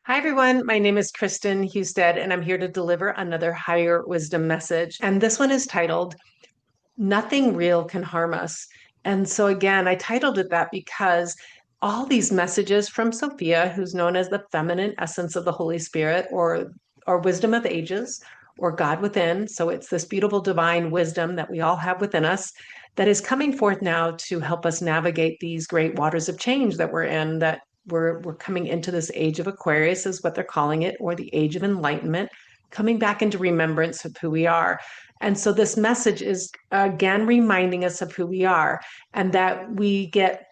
Hi, everyone. My name is Kristen Husted, and I'm here to deliver another higher wisdom message. And this one is titled, Nothing Real Can Harm Us. And so, again, I titled it that because all these messages from Sophia, who's known as the feminine essence of the Holy Spirit, or wisdom of ages, or God within. So it's this beautiful divine wisdom that we all have within us that is coming forth now to help us navigate these great waters of change that we're in, that we're coming into this age of Aquarius, is what they're calling it, or the age of enlightenment, coming back into remembrance of who we are. And so this message is again reminding us of who we are, and that we get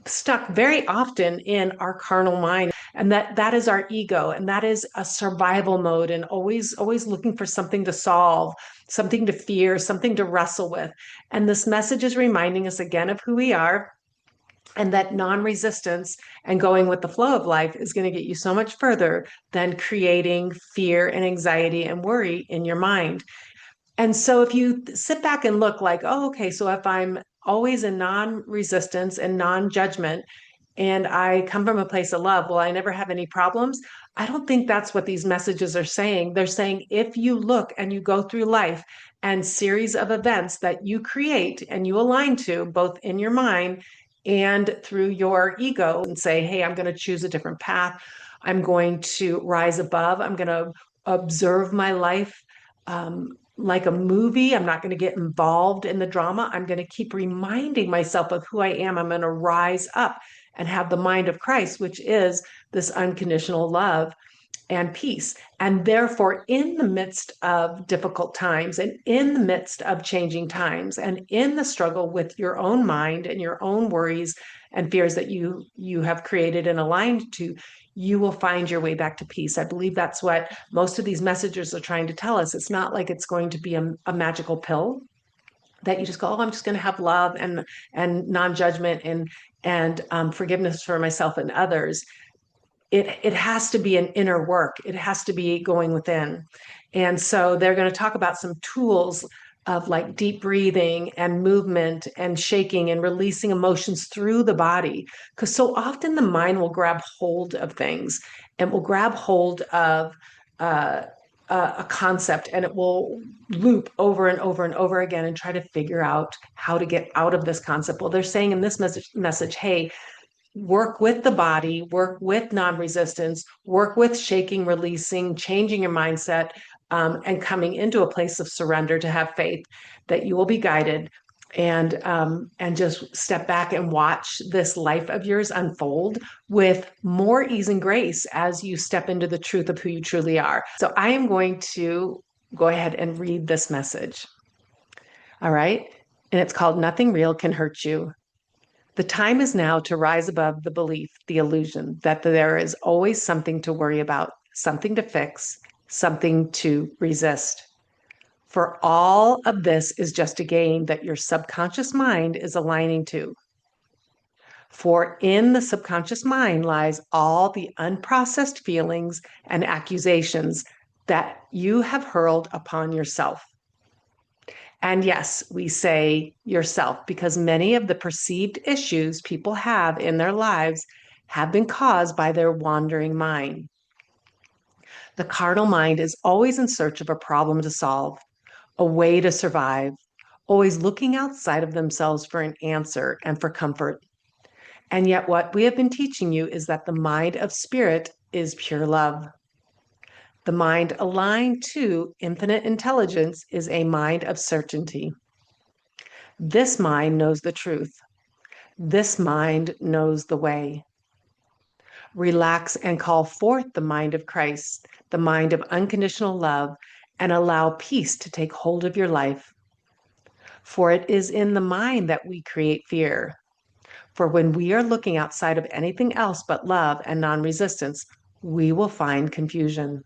stuck very often in our carnal mind, and that is our ego, and that is a survival mode, and always looking for something to solve, something to fear, something to wrestle with. And this message is reminding us again of who we are, and that non-resistance and going with the flow of life is going to get you so much further than creating fear and anxiety and worry in your mind. And so if you sit back and look like, oh, okay, so if I'm always in non-resistance and non-judgment, and I come from a place of love, will I never have any problems? I don't think that's what these messages are saying. They're saying if you look and you go through life and series of events that you create and you align to, both in your mind and through your ego, and say, hey, I'm going to choose a different path. I'm going to rise above. I'm going to observe my life like a movie. I'm not going to get involved in the drama. I'm going to keep reminding myself of who I am. I'm going to rise up and have the mind of Christ, which is this unconditional love and peace. And therefore, in the midst of difficult times, and in the midst of changing times, and in the struggle with your own mind and your own worries and fears that you have created and aligned to, you will find your way back to peace. I believe that's what most of these messages are trying to tell us. It's not like it's going to be a magical pill that you just go, oh, I'm just going to have love and non-judgment and forgiveness for myself and others. It has to be an inner work. It has to be going within. And so they're going to talk about some tools of like deep breathing and movement and shaking and releasing emotions through the body. Because so often the mind will grab hold of things, and will grab hold of uh, a concept, and it will loop over and over and over again and try to figure out how to get out of this concept. Well, they're saying in this message, hey, work with the body, work with non-resistance, work with shaking, releasing, changing your mindset, and coming into a place of surrender, to have faith that you will be guided, and just step back and watch this life of yours unfold with more ease and grace as you step into the truth of who you truly are. So I am going to go ahead and read this message. All right. And it's called Nothing Real Can Hurt You. The time is now to rise above the belief, the illusion that there is always something to worry about, something to fix, something to resist. For all of this is just a game that your subconscious mind is aligning to. For in the subconscious mind lies all the unprocessed feelings and accusations that you have hurled upon yourself. And yes, we say yourself, because many of the perceived issues people have in their lives have been caused by their wandering mind. The carnal mind is always in search of a problem to solve, a way to survive, always looking outside of themselves for an answer and for comfort. And yet, what we have been teaching you is that the mind of spirit is pure love. The mind aligned to infinite intelligence is a mind of certainty. This mind knows the truth. This mind knows the way. Relax and call forth the mind of Christ, the mind of unconditional love, and allow peace to take hold of your life. For it is in the mind that we create fear. For when we are looking outside of anything else but love and non-resistance, we will find confusion.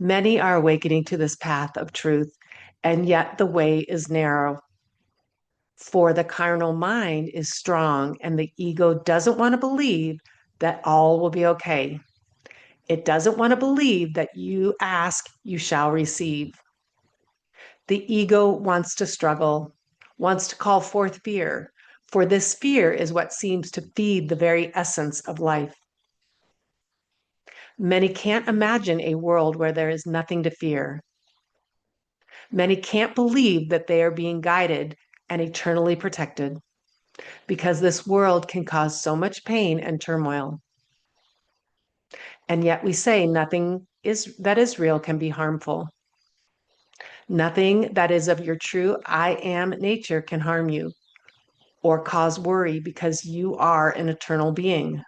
Many are awakening to this path of truth, and yet the way is narrow. For the carnal mind is strong, and the ego doesn't want to believe that all will be okay. It doesn't want to believe that you ask, you shall receive. The ego wants to struggle, wants to call forth fear, for this fear is what seems to feed the very essence of life. Many can't imagine a world where there is nothing to fear. Many can't believe that they are being guided and eternally protected because this world can cause so much pain and turmoil. And yet we say nothing that is real can be harmful. Nothing that is of your true I am nature can harm you or cause worry because you are an eternal being.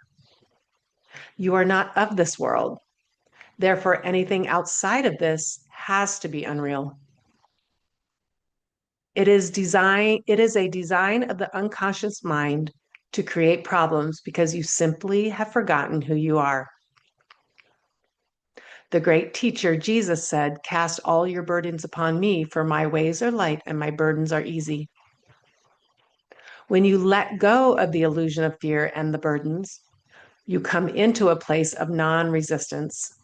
You are not of this world. Therefore, anything outside of this has to be unreal. It is a design of the unconscious mind to create problems because you simply have forgotten who you are. The great teacher Jesus said, "Cast all your burdens upon me, for my ways are light and my burdens are easy." When you let go of the illusion of fear and the burdens, you come into a place of non-resistance.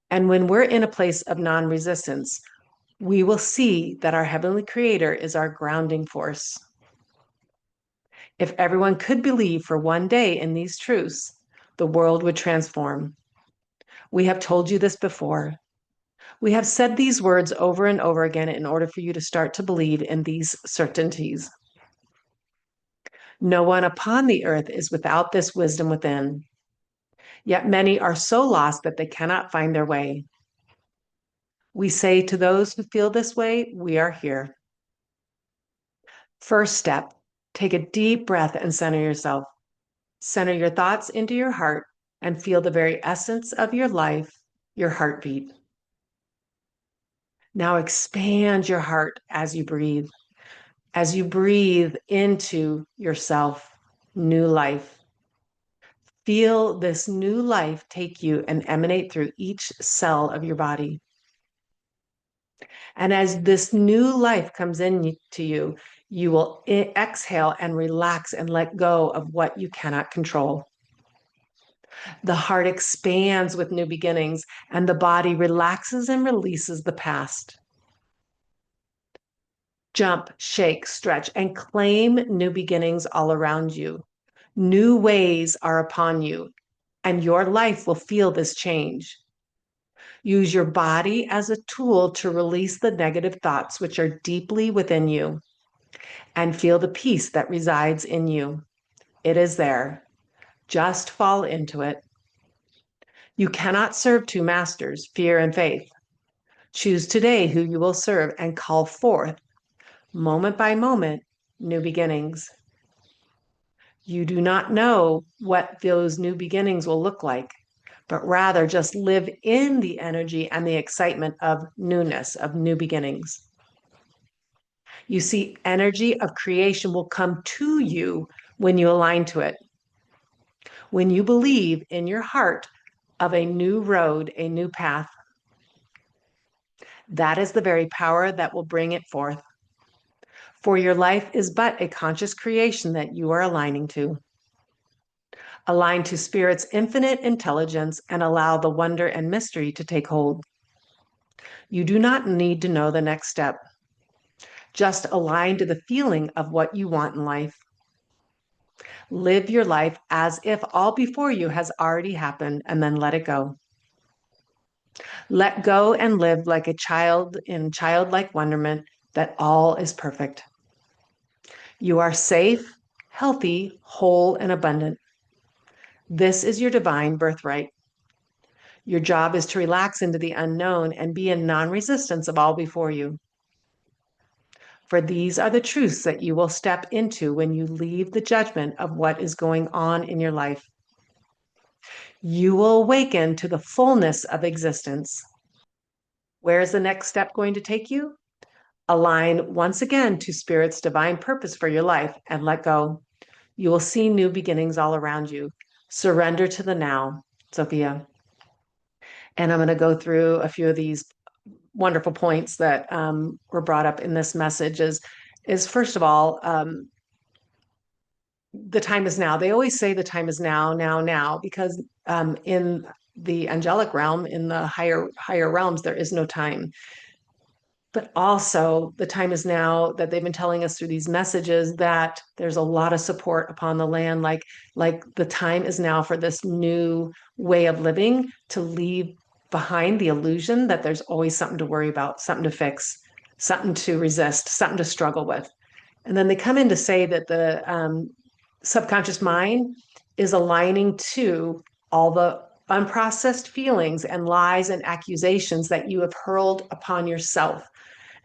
And when we're in a place of non-resistance, we will see that our Heavenly Creator is our grounding force. If everyone could believe for one day in these truths, the world would transform. We have told you this before. We have said these words over and over again in order for you to start to believe in these certainties. No one upon the earth is without this wisdom within. Yet many are so lost that they cannot find their way. We say to those who feel this way, we are here. First step, take a deep breath and center yourself. Center your thoughts into your heart and feel the very essence of your life, your heartbeat. Now expand your heart as you breathe. As you breathe into yourself, new life. Feel this new life take you and emanate through each cell of your body. And as this new life comes into you, you will exhale and relax and let go of what you cannot control. The heart expands with new beginnings, and the body relaxes and releases the past. Jump, shake, stretch, and claim new beginnings all around you. New ways are upon you, and your life will feel this change. Use your body as a tool to release the negative thoughts which are deeply within you and feel the peace that resides in you. It is there. Just fall into it. You cannot serve two masters, fear and faith. Choose today who you will serve and call forth, moment by moment, new beginnings. You do not know what those new beginnings will look like, but rather just live in the energy and the excitement of newness, of new beginnings. You see, energy of creation will come to you when you align to it. When you believe in your heart of a new road, a new path, that is the very power that will bring it forth. For your life is but a conscious creation that you are aligning to. Align to Spirit's infinite intelligence and allow the wonder and mystery to take hold. You do not need to know the next step. Just align to the feeling of what you want in life. Live your life as if all before you has already happened, and then let it go. Let go and live like a child in childlike wonderment that all is perfect. You are safe, healthy, whole, and abundant. This is your divine birthright. Your job is to relax into the unknown and be in non-resistance of all before you. For these are the truths that you will step into when you leave the judgment of what is going on in your life. You will awaken to the fullness of existence. Where is the next step going to take you? Align once again to Spirit's divine purpose for your life and let go. You will see new beginnings all around you. Surrender to the now, Sophia. And I'm going to go through a few of these wonderful points that were brought up in this message is first of all, the time is now. They always say the time is now, now, now, because in the angelic realm, in the higher realms, there is no time. But also, the time is now that they've been telling us through these messages that there's a lot of support upon the land. Like the time is now for this new way of living to leave behind the illusion that there's always something to worry about, something to fix, something to resist, something to struggle with. And then they come in to say that the subconscious mind is aligning to all the unprocessed feelings and lies and accusations that you have hurled upon yourself.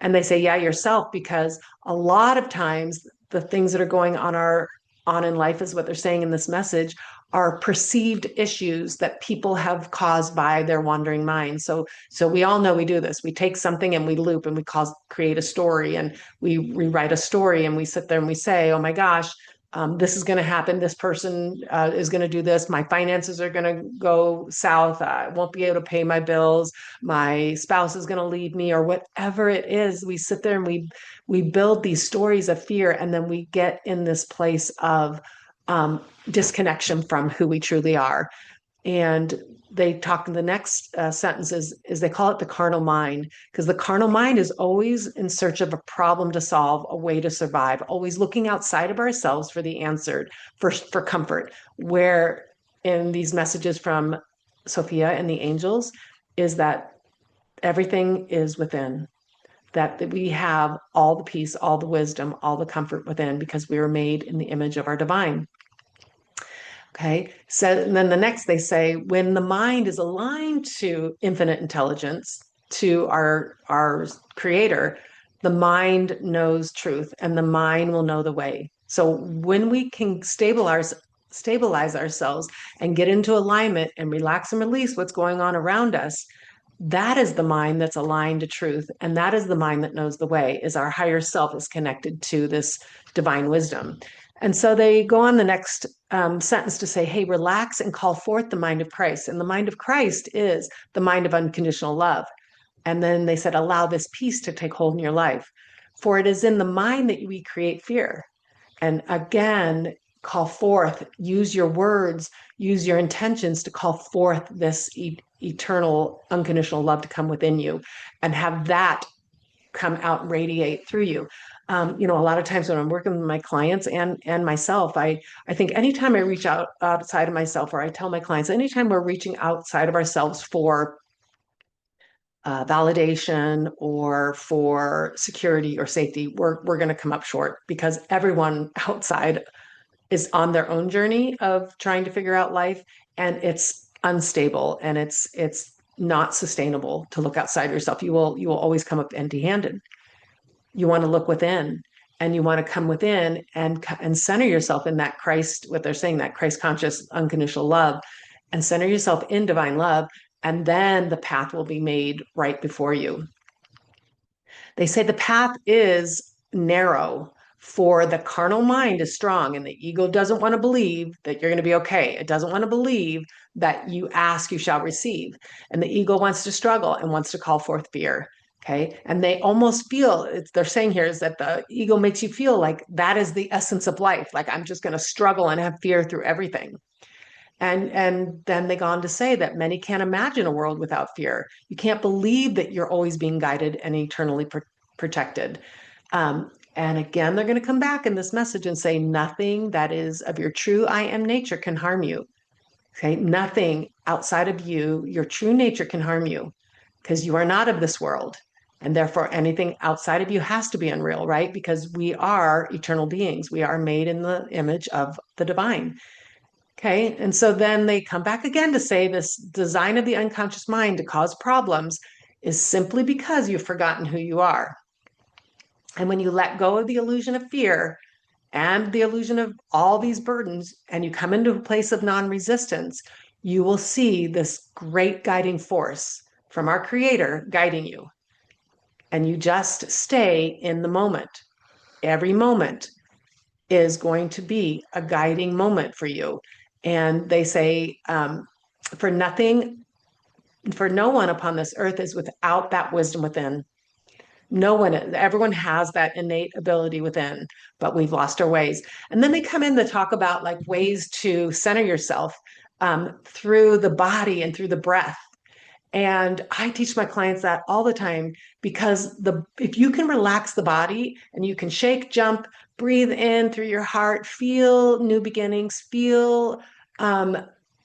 And they say, yeah, yourself, because a lot of times the things that are going on in life is what they're saying in this message are perceived issues that people have caused by their wandering minds. So we all know we do this. We take something and we loop and we create a story, and we rewrite a story, and we sit there and we say, oh my gosh, this is going to happen. This person is going to do this. My finances are going to go south. I won't be able to pay my bills. My spouse is going to leave me, or whatever it is. We sit there and we build these stories of fear, and then we get in this place of disconnection from who we truly are. And they talk in the next sentence is they call it the carnal mind, because the carnal mind is always in search of a problem to solve, a way to survive, always looking outside of ourselves for the answer, for comfort. Where in these messages from Sophia and the angels is that everything is within, that we have all the peace, all the wisdom, all the comfort within, because we were made in the image of our divine. Okay. So and then the next they say, when the mind is aligned to infinite intelligence, to our creator, the mind knows truth and the mind will know the way. So when we can stabilize ourselves and get into alignment and relax and release what's going on around us, that is the mind that's aligned to truth. And that is the mind that knows the way, is our higher self is connected to this divine wisdom. And so they go on the next sentence to say, hey, relax and call forth the mind of Christ. And the mind of Christ is the mind of unconditional love. And then they said, allow this peace to take hold in your life. For it is in the mind that we create fear. And again, call forth, use your words, use your intentions to call forth this eternal, unconditional love to come within you, and have that come out and radiate through you. A lot of times when I'm working with my clients and myself, I think anytime I reach outside of myself, or I tell my clients, anytime we're reaching outside of ourselves for validation or for security or safety, we're going to come up short, because everyone outside is on their own journey of trying to figure out life, and it's unstable and it's not sustainable to look outside yourself. You will always come up empty-handed. You want to look within, and you want to come within and center yourself in that Christ, what they're saying, that Christ conscious unconditional love, and center yourself in divine love, and then the path will be made right before you. They say the path is narrow, for the carnal mind is strong, and the ego doesn't want to believe that you're going to be okay. It doesn't want to believe that you ask, you shall receive. And the ego wants to struggle and wants to call forth fear. Okay. And they almost feel, they're saying here is that the ego makes you feel like that is the essence of life. Like, I'm just going to struggle and have fear through everything. And then they go on to say that many can't imagine a world without fear. You can't believe that you're always being guided and eternally protected. And again, they're going to come back in this message and say, nothing that is of your true I am nature can harm you. Okay. Nothing outside of you, your true nature, can harm you, because you are not of this world. And therefore, anything outside of you has to be unreal, right? Because we are eternal beings. We are made in the image of the divine. Okay. And so then they come back again to say this design of the unconscious mind to cause problems is simply because you've forgotten who you are. And when you let go of the illusion of fear and the illusion of all these burdens, and you come into a place of non-resistance, you will see this great guiding force from our creator guiding you. And you just stay in the moment. Every moment is going to be a guiding moment for you. And they say, for no one upon this earth is without that wisdom within. No one, everyone has that innate ability within, but we've lost our ways. And then they come in to talk about like ways to center yourself through the body and through the breath. And I teach my clients that all the time because if you can relax the body and you can shake, jump, breathe in through your heart, feel new beginnings, feel um,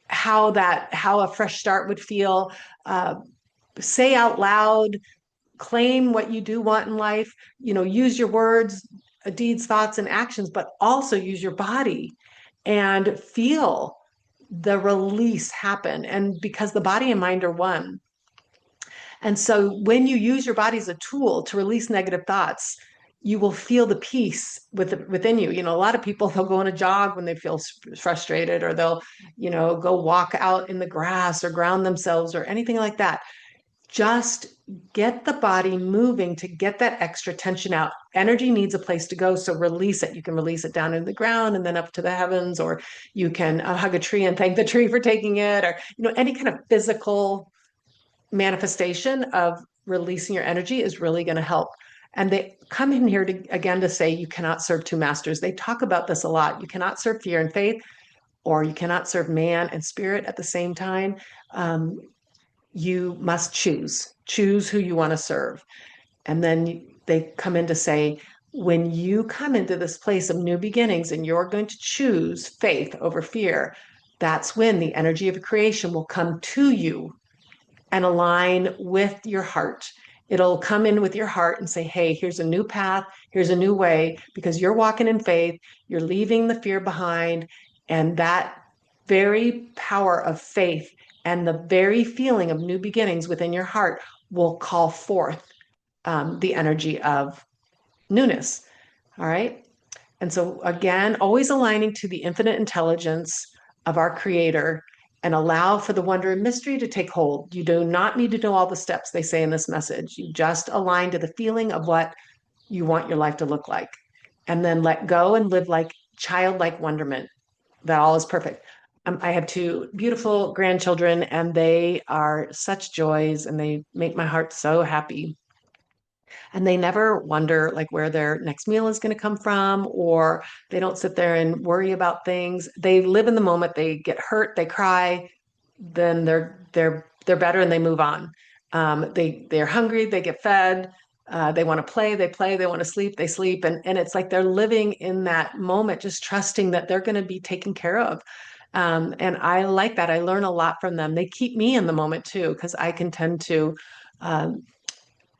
how a fresh start would feel. Uh, Say out loud, claim what you do want in life. Use your words, deeds, thoughts, and actions, but also use your body and feel the release happen. And because the body and mind are one, and so when you use your body as a tool to release negative thoughts, you will feel the peace within you. A lot of people, they'll go on a jog when they feel frustrated, or they'll, go walk out in the grass or ground themselves or anything like that. Just get the body moving to get that extra tension out. Energy needs a place to go, so release it. You can release it down into the ground and then up to the heavens, or you can hug a tree and thank the tree for taking it, or any kind of physical manifestation of releasing your energy is really going to help. And they come in here to say you cannot serve two masters. They talk about this a lot. You cannot serve fear and faith, or you cannot serve man and spirit at the same time. You must choose who you want to serve. And then they come in to say, when you come into this place of new beginnings and you're going to choose faith over fear, that's when the energy of creation will come to you and align with your heart. It'll come in with your heart and say, hey, here's a new path, here's a new way, because you're walking in faith, you're leaving the fear behind. And that very power of faith and the very feeling of new beginnings within your heart will call forth the energy of newness. All right. And so, again, always aligning to the infinite intelligence of our Creator, and allow for the wonder and mystery to take hold. You do not need to know all the steps they say in this message. You just align to the feeling of what you want your life to look like. And then let go and live like childlike wonderment that all is perfect. I have two beautiful grandchildren, and they are such joys, and they make my heart so happy. And they never wonder like where their next meal is going to come from, or they don't sit there and worry about things. They live in the moment. They get hurt, they cry, then they're better, and they move on. They're hungry, they get fed. They want to play, they play. They want to sleep, they sleep. And it's like they're living in that moment, just trusting that they're going to be taken care of. And I like that. I learn a lot from them. They keep me in the moment too, because I can tend to um,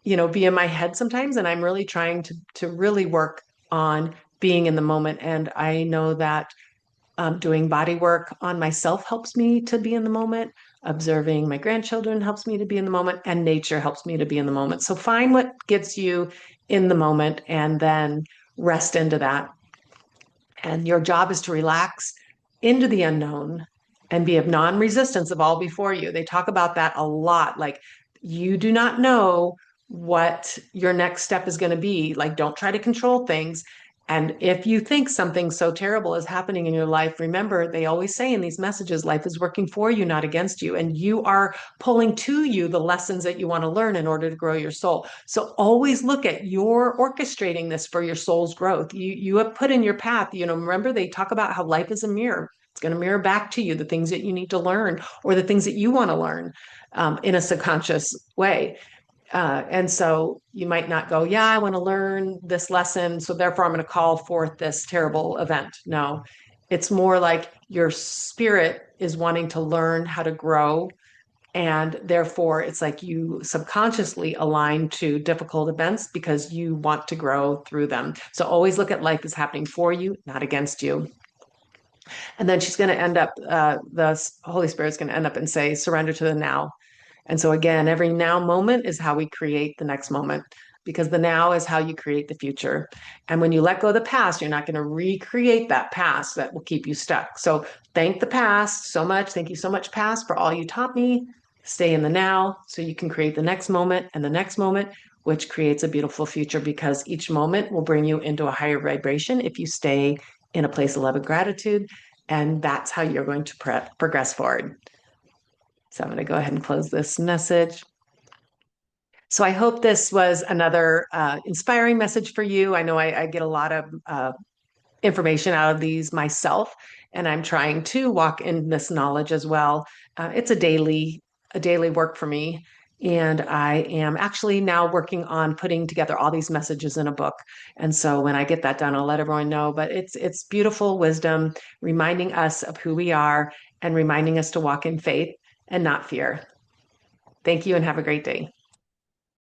be in my head sometimes, and I'm really trying to really work on being in the moment. And I know that doing body work on myself helps me to be in the moment. Observing my grandchildren helps me to be in the moment, and nature helps me to be in the moment. So find what gets you in the moment and then rest into that. And your job is to relax into the unknown and be of non-resistance of all before you. They talk about that a lot. Like, you do not know what your next step is going to be. Like, don't try to control things. And if you think something so terrible is happening in your life, remember, they always say in these messages, life is working for you, not against you. And you are pulling to you the lessons that you want to learn in order to grow your soul. So always look at you're orchestrating this for your soul's growth. You have put in your path. Remember, they talk about how life is a mirror. It's going to mirror back to you the things that you need to learn, or the things that you want to learn in a subconscious way. And so you might not go, yeah, I want to learn this lesson, so therefore I'm going to call forth this terrible event. No, it's more like your spirit is wanting to learn how to grow. And therefore, it's like you subconsciously align to difficult events because you want to grow through them. So always look at life as happening for you, not against you. And then she's going to end up, the Holy Spirit's going to end up and say, surrender to the now. And so again, every now moment is how we create the next moment, because the now is how you create the future. And when you let go of the past, you're not going to recreate that past that will keep you stuck. So thank the past so much. Thank you so much, past, for all you taught me. Stay in the now so you can create the next moment and the next moment, which creates a beautiful future, because each moment will bring you into a higher vibration if you stay in a place of love and gratitude. And that's how you're going to progress forward. So I'm going to go ahead and close this message. So I hope this was another inspiring message for you. I know I get a lot of information out of these myself, and I'm trying to walk in this knowledge as well. It's a daily a daily work for me. And I am actually now working on putting together all these messages in a book. And so when I get that done, I'll let everyone know. But it's beautiful wisdom reminding us of who we are and reminding us to walk in faith and not fear. Thank you and have a great day.